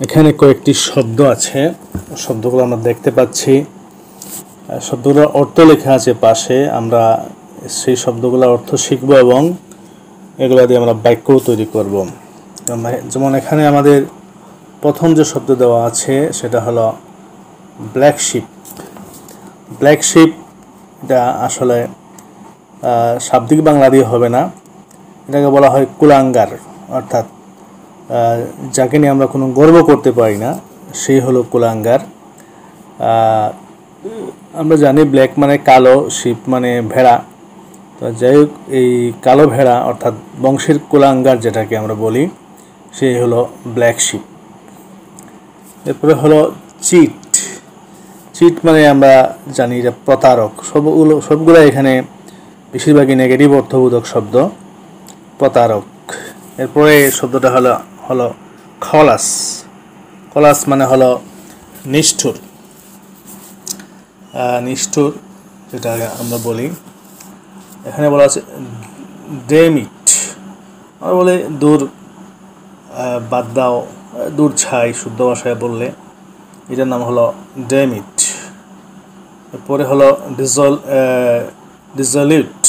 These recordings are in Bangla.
এখানে কয়েকটি শব্দ আছে, শব্দগুলো আমরা দেখতে পাচ্ছি। শব্দগুলোর অর্থ লেখা আছে পাশে। আমরা সেই শব্দগুলোর অর্থ শিখব এবং এগুলো দিয়ে আমরা বাক্য তৈরি করব। যেমন এখানে আমাদের প্রথম যে শব্দ দেওয়া আছে সেটা হলো ব্ল্যাক শিপ। ব্ল্যাক শিপ এটা আসলে শাব্দিক বাংলা দিয়ে হবে না, এটাকে বলা হয় কুলাঙ্গার, অর্থাৎ যাকে নিয়ে আমরা কোনো গর্ব করতে পারি না সেই হলো কুলাঙ্গার। আমরা জানি ব্ল্যাক মানে কালো, শিপ মানে ভেড়া। তো যাই হোক, এই কালো ভেড়া অর্থাৎ বংশের কুলাঙ্গার যেটাকে আমরা বলি সেই হলো ব্ল্যাক শিপ। এরপরে হলো চিট। চিট মানে আমরা জানি যে প্রতারক। সবগুলো এখানে বেশিরভাগই নেগেটিভ অর্থবোধক শব্দ, প্রতারক। এরপরে শব্দটা হলো খলাস। খলাস মানে হলো নিষ্ঠুর। নিষ্ঠুর যেটা আমরা বলি, এখানে বলা আছে ডেমিট। আমরা বলি দূর, বাদ দাও, দূর ছাই শুদ্ধ ভাষায় বললে, এটার নাম হলো ডেমিট। এরপরে হলো ডিজলিউট।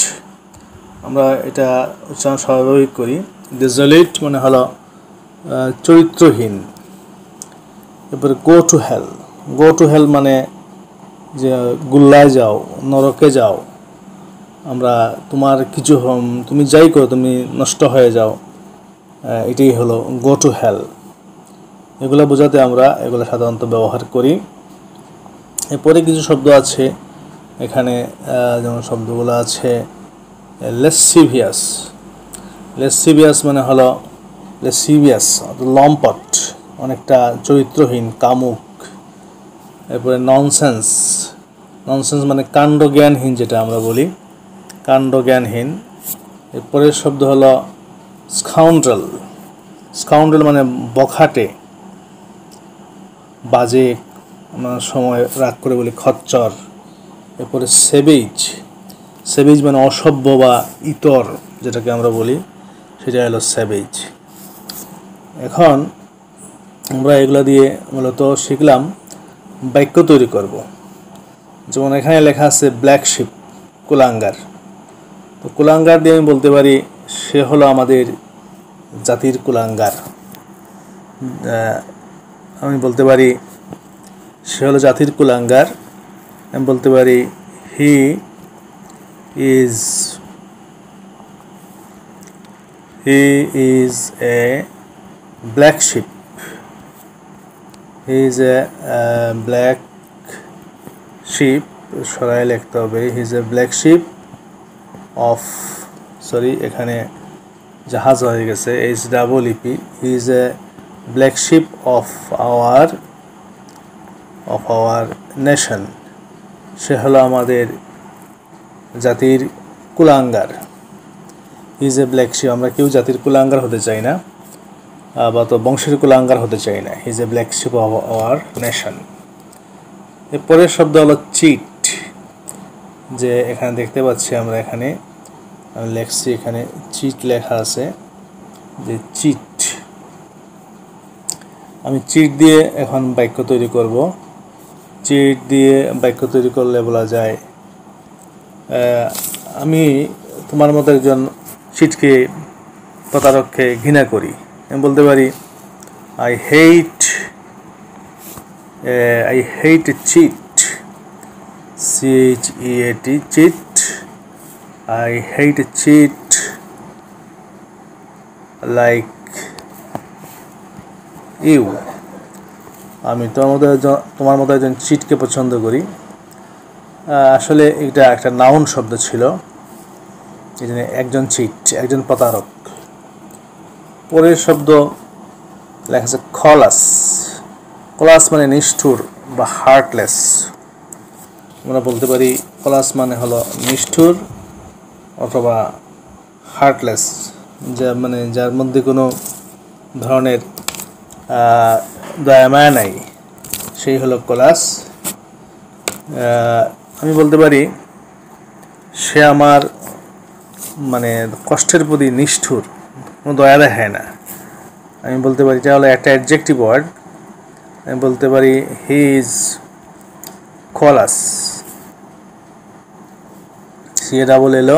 আমরা এটা উচ্চারণ স্বাভাবিক করি। ডিজলিউট মানে হলো চরিত্রহীন। এরপরে গো টু হেল। গো টু হেল মানে যে গুল্লায় যাও, নরকে যাও। আমরা তুমি যাই করো, তুমি নষ্ট হয়ে যাও, এটাই হলো গো টু হেল। এগুলো বোঝাতে আমরা এগুলো সাধারণত ব্যবহার করি। এরপরে কিছু শব্দ আছে এখানে, যেমন শব্দগুলো আছে লেসিভিয়াস। লেসিভিয়াস মানে হলো লেসিভিয়াস লম্পট, অনেকটা চরিত্রহীন, কামুক। এরপরে ননসেন্স। ননসেন্স মানে কাণ্ডজ্ঞানহীন, যেটা আমরা বলি কাণ্ডজ্ঞানহীন। এরপরের শব্দ হলো স্কাউন্ড্রেল। স্কাউন্ড্রেল মানে বখাটে, বাজে, আমরা সময় রাগ করে বলি খচ্চর। এরপরে সেভেজ। সেভেজ মানে অসভ্য বা ইতর, যেটাকে আমরা বলি সেটা হলো সেভেজ। এখন আমরা এগুলো দিয়ে মূলত শিখলাম বাক্য তৈরি করব। যেমন এখানে লেখা আছে ব্ল্যাক শিপ, কুলাঙ্গার। তো কুলাঙ্গার দিয়ে আমি বলতে পারি সে হলো আমাদের জাতির কুলাঙ্গার। আমি বলতে পারি সে হলো জাতির কুলাঙ্গার। আমি বলতে পারি he is a black sheep. He is a black sheep, সরাই লিখতে হবে। He is a black sheep of, sorry এখানে জাহাজ হয়ে গেছে, HEEP। He is a black sheep of our nation. সে হলো আমাদের জাতির কুলাঙ্গার। He is a black sheep. আমরা কেউ জাতির কুলাঙ্গার হতে চাই না, বা তো বংশের কুলাঙ্গার হতে চাই না। He is a black sheep of our nation. এরপরের শব্দ হলো চিট। যে এখানে দেখতে পাচ্ছি আমরা, এখানে আমি লেখছি, এখানে চিট লেখা আছে, যে চিট। আমি চিট দিয়ে এখন বাক্য তৈরি করব। চিট দিয়ে বাক্য তৈরি করলে বলা যায় আমি তোমার মতো একজন চিটকে, প্রতারককে ঘৃণা করি। আমি বলতে পারি I hate cheat, CHEAT, cheat. I hate a cheat like you. আমি তোমার মতো একজন চিটকে পছন্দ করি। আসলে এটা একটা নাউন শব্দ ছিল, এই জন্য একজন চিট, একজন প্রতারক। পরের শব্দ লেখা আছে খলাস। খলাস মানে নিষ্ঠুর বা হার্টলেস। আমরা বলতে পারি খলাস মানে হলো নিষ্ঠুর অথবা হার্টলেস, যার মধ্যে কোনো ধরনের দয়া মায়া নাই, সেই হলো খলাস। আমি বলতে পারি সে আমার কষ্টের প্রতি নিষ্ঠুর, কোনো দয়া দেখায় না। আমি বলতে পারি এটা হলো একটা অ্যাডজেক্টিভ ওয়ার্ড, আমি বলতে পারি he is callous, CALL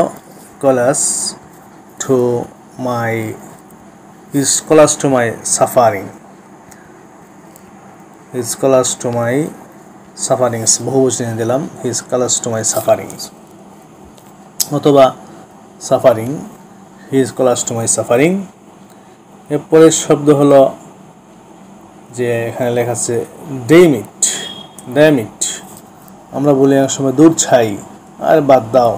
callous to my, is callous to my suffering, is callous to my sufferings, বহুবচনে দিলাম, he is callous to my sufferings, অথবা suffering, he is callous to my suffering। এরপরের শব্দ হলো যে এখানে লেখা আছে damn it, আমরা বলি এক সময় দূর ছাই, আর বাদ দাও,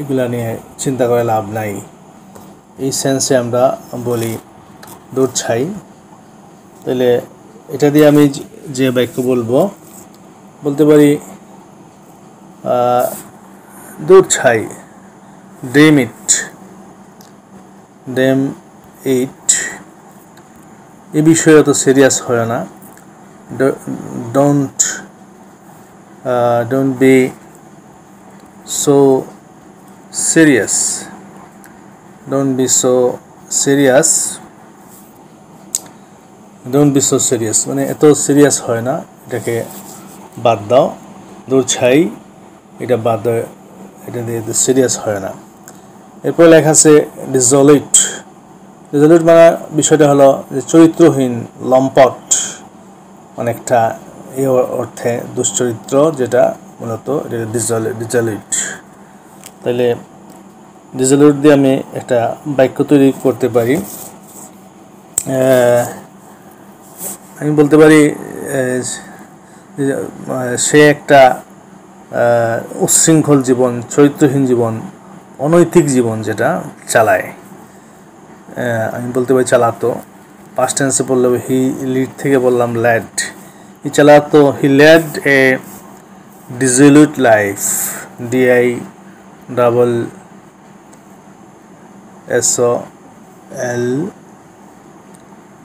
এগুলা নিয়ে চিন্তা করে লাভ নাই, এই সেন্সে আমরা বলি দূর ছাই। তাহলে এটা দিয়ে আমি যে বাক্য বলতে পারি দূর ছাই, damn it, এই বিষয়ে তো সিরিয়াস হয় না, don't be so serious, don't be so serious, মানে এত সিরিয়াস হয় না, এটাকে বাদ দাও, দূর ছাই, এটা বাদ দাও, এটা দিয়ে সিরিয়াস হয় না। এরপর লেখা আছে ডিজলিউট মানে বিষয়টা হলো যে চরিত্রহীন, লম্পট, অনেকটা এই অর্থে দুশ্চরিত্র, যেটা মূলত ডিজলিউট। তাহলে ডিজলিউট দিয়ে আমি একটা বাক্য তৈরি করতে পারি। আমি বলতে পারি সে একটা উচ্ছৃঙ্খল জীবন, চরিত্রহীন জীবন, অনৈতিক জীবন যেটা চালায়। আমি বলতে পারি চালাতো, পাস্ট টেন্সে বললে হি লিড থেকে বললাম ল্যাড, হি চালাতো, he led a dissolute life,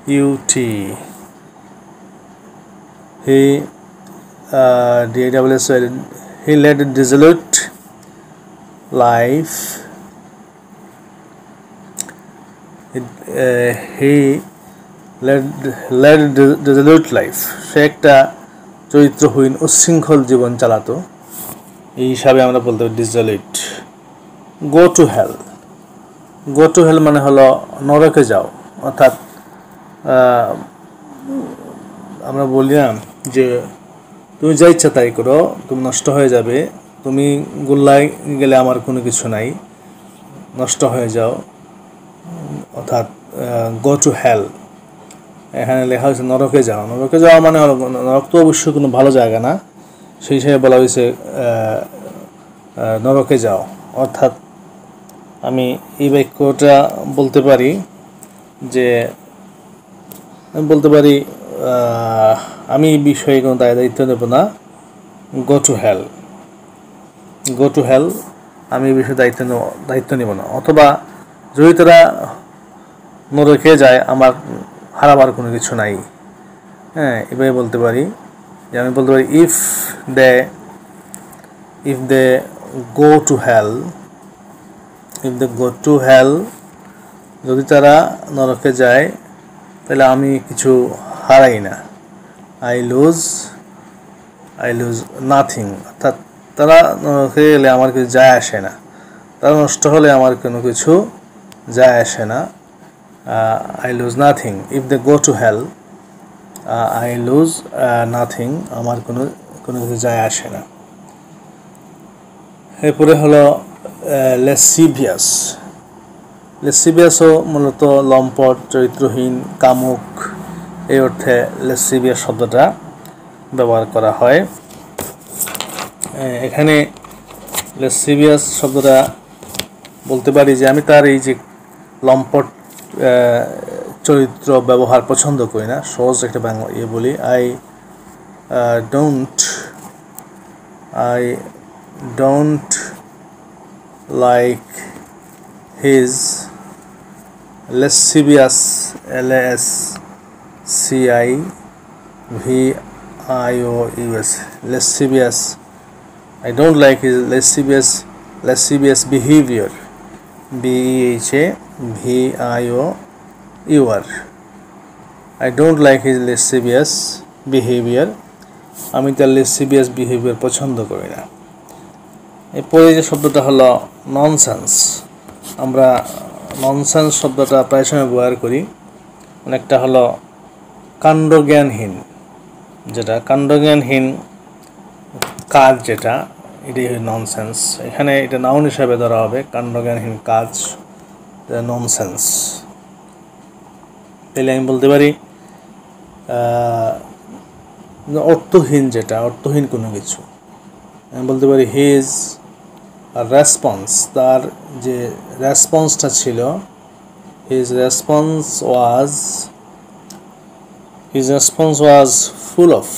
DISSOLUT, he led a dissolute life, he led dissolute life, সে একটা চরিত্রহীন উচ্ছৃঙ্খল জীবন চালাতো, এই হিসাবে আমরা বলতে পারি ডিজলিউট। গো টু হেল মানে হলো নরকে যাও, অর্থাৎ আমরা বলি না যে তুমি যা ইচ্ছা তাই করো, তুমি নষ্ট হয়ে যাবে, তুমি গোল্লায় গেলে আমার কোনো কিছু নাই, নষ্ট হয়ে যাও, অর্থাৎ গো টু হেল। এখানে লেখা হয়েছে নরকে যাওয়া মানে হলো, নরক তো অবশ্যই কোনো ভালো জায়গা না, সেই হিসাবে বলা হয়েছে নরকে যাও। অর্থাৎ আমি এই বাক্যটা বলতে পারি যে আমি এই বিষয়ে কোনো দায়িত্ব নেব না, গো টু হেল, আমি এই বিষয়ে দায়িত্ব নেব না। অথবা যদি তারা নরকে যায়, আমার হারাবার কোনো কিছু নাই, এভাবে বলতে পারি। যে আমি বলতে পারি ইফ দে গো টু হেল, যদি তারা নরকে যায় তাহলে আমি কিছু হারাই না, আই লুজ নাথিং, অর্থাৎ তারা নরকে গেলে আমার কিছু যায় আসে না, তারা নষ্ট হলে আমার কোনো কিছু যায় আসে না, I lose nothing. If they go to hell, I lose nothing, আমার কোনো কিছু যায় আসে না। এরপরে হলো লেসিভিয়াসও মূলত লম্পট, চরিত্রহীন, কামুক, এই অর্থে লেসিভিয়াস শব্দটা ব্যবহার করা হয়। এখানে লেসিভিয়াস শব্দটা বলতে পারি যে আমি তার এই যে লম্পট চরিত্র ব্যবহার পছন্দ করি না, সহজ একটা বাংলা বলি, I don't like his lascivious, lascivious, I don't like his lascivious behavior, BEHAVIOUR, I don't like his lascivious behavior. আমি তার lascivious behavior পছন্দ করি না। এরপরে যে শব্দটা হলো ননসেন্স। আমরা ননসেন্স শব্দটা প্রায় সময় ব্যবহার করি। অনেকটা হলো কাণ্ডজ্ঞানহীন, যেটা কাণ্ডজ্ঞানহীন কাজ, যেটা এটাই ননসেন্স। এখানে এটা নাউন হিসাবে ধরা হবে, কাণ্ডজ্ঞানহীন কাজ ননসেন্স। তাহলে আমি বলতে পারি অর্থহীন, যেটা অর্থহীন কোনো কিছু। আমি বলতে পারি হিজ রেসপন্স, তার যে রেসপন্সটা ছিল, his response was full of,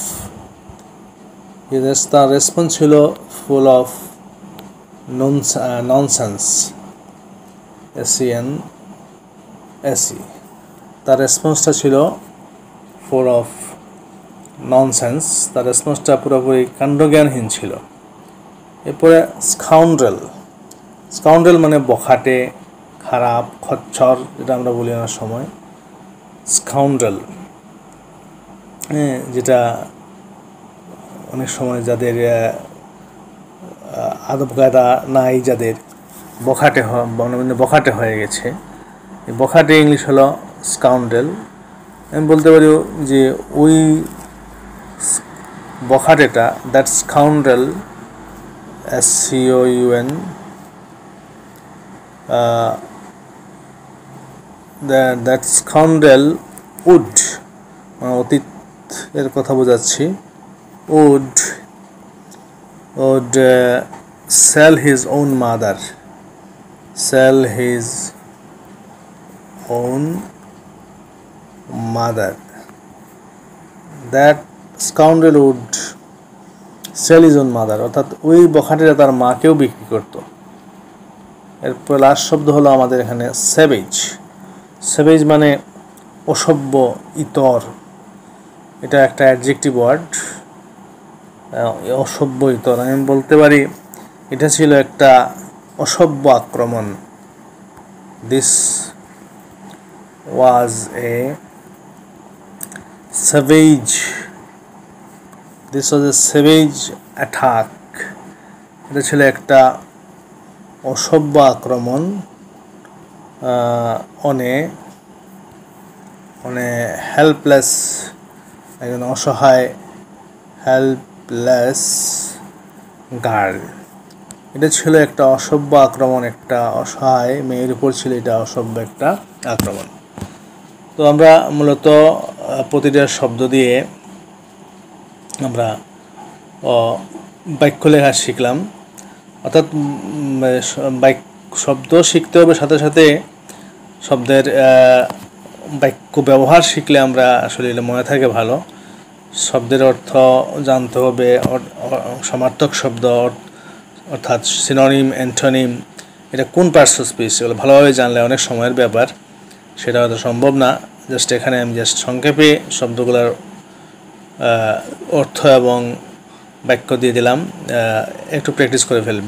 তার রেসপন্স ছিল ফুল অফ ননসেন্স, SENSE। তার রেসপন্সটা ছিল ফুল অফ ননসেন্স, তার রেসপন্সটা পুরোপুরি কাণ্ডজ্ঞানহীন ছিল। এরপরে স্কাউন্ড্রেল মানে বখাটে, খারাপ, খচ্চর, যেটা আমরা বলি অনেক সময় স্কাউন্ড্রেল, যেটা অনেক সময় যাদের আদব কায়দা নাই, যাদের বখাটে হয়ে গেছে, এই বখাটে ইংলিশ হলো স্কাউন্ড্রেল। আমি বলতে পারি যে ওই বখাটেটা, that scoundrel, SCOUN, that scoundrel would, অতীত এর কথা বোঝাচ্ছি, would sell his own mother, that scoundrel would sell his own mother, অর্থাৎ ওই বখাটেরা তার মাকেও বিক্রি করত। এরপর লাস্ট শব্দ হলো আমাদের এখানে সেভেজ মানে অসভ্য, ইতর। এটা একটা অ্যাডজেক্টিভ ওয়ার্ড, অসভ্য, ইতর। আমি বলতে পারি এটা ছিল একটা অসভ্য আক্রমণ। This was a savage attack. এটা ছিল একটা অসভ্য আক্রমণ হেল্পলেস, একজন অসহায় হেল্পলেস গার্ল। এটা ছিল একটা অসভ্য আক্রমণ, একটা অসহায় মেয়ের উপর ছিল এটা অসভ্য একটা আক্রমণ। তো আমরা মূলত প্রতিটা শব্দ দিয়ে আমরা বাক্য লেখা শিখলাম, অর্থাৎ শব্দ শিখতে হবে, সাথে সাথে শব্দের বাক্য ব্যবহার শিখলে আমরা আসলে মনে থাকে ভালো। শব্দের অর্থ জানতে হবে, সমার্থক শব্দ অর্থাৎ সিনোনিম, অ্যান্টোনিম, এটা কোন পার্টস অফ স্পিচ, এগুলো ভালোভাবে জানলে অনেক সময়ের ব্যাপার, সেটা হয়তো সম্ভব না। জাস্ট এখানে আমি সংক্ষেপে শব্দগুলোর অর্থ এবং বাক্য দিয়ে দিলাম, একটু প্র্যাকটিস করে ফেলবে।